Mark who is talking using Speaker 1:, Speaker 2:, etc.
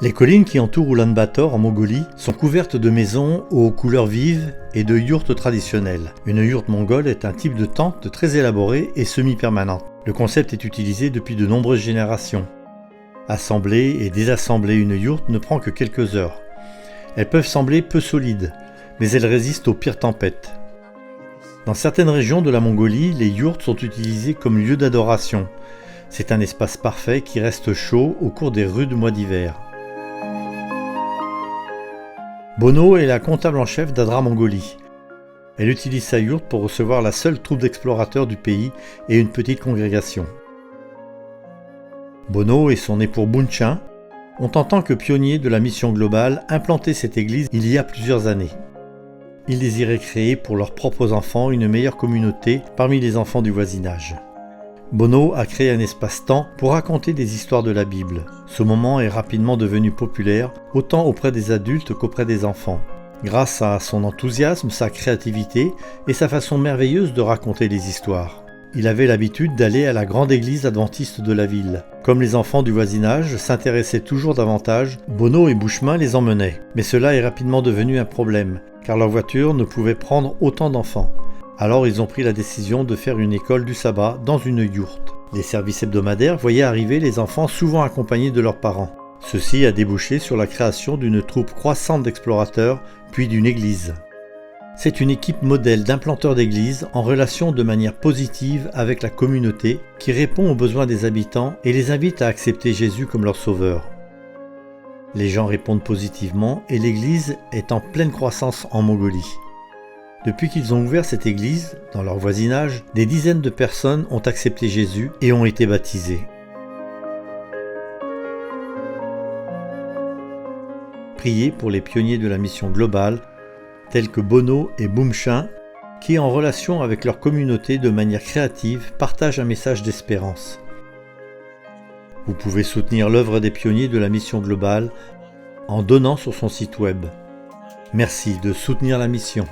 Speaker 1: Les collines qui entourent Oulan-Bator en Mongolie sont couvertes de maisons aux couleurs vives et de yourtes traditionnelles. Une yourte mongole est un type de tente très élaborée et semi-permanente. Le concept est utilisé depuis de nombreuses générations. Assembler et désassembler une yourte ne prend que quelques heures. Elles peuvent sembler peu solides, mais elles résistent aux pires tempêtes. Dans certaines régions de la Mongolie, les yourtes sont utilisées comme lieu d'adoration. C'est un espace parfait qui reste chaud au cours des rudes mois d'hiver. Bono est la comptable en chef d'Adra Mongolie. Elle utilise sa yourte pour recevoir la seule troupe d'explorateurs du pays et une petite congrégation. Bono et son époux Bumchen ont en tant que pionniers de la mission globale implanté cette église il y a plusieurs années. Ils désiraient créer pour leurs propres enfants une meilleure communauté parmi les enfants du voisinage. Bono a créé un espace-temps pour raconter des histoires de la Bible. Ce moment est rapidement devenu populaire, autant auprès des adultes qu'auprès des enfants, grâce à son enthousiasme, sa créativité et sa façon merveilleuse de raconter les histoires. Il avait l'habitude d'aller à la grande église adventiste de la ville. Comme les enfants du voisinage s'intéressaient toujours davantage, Bono et Bumchen les emmenaient. Mais cela est rapidement devenu un problème, car leur voiture ne pouvait prendre autant d'enfants. Alors ils ont pris la décision de faire une école du sabbat dans une yourte. Les services hebdomadaires voyaient arriver les enfants souvent accompagnés de leurs parents. Ceci a débouché sur la création d'une troupe croissante d'explorateurs, puis d'une église. C'est une équipe modèle d'implanteurs d'églises en relation de manière positive avec la communauté qui répond aux besoins des habitants et les invite à accepter Jésus comme leur sauveur. Les gens répondent positivement et l'église est en pleine croissance en Mongolie. Depuis qu'ils ont ouvert cette église, dans leur voisinage, des dizaines de personnes ont accepté Jésus et ont été baptisées. Priez pour les pionniers de la mission globale, tels que Bono et Bumchen, qui, en relation avec leur communauté de manière créative, partagent un message d'espérance. Vous pouvez soutenir l'œuvre des pionniers de la mission globale en donnant sur son site web. Merci de soutenir la mission.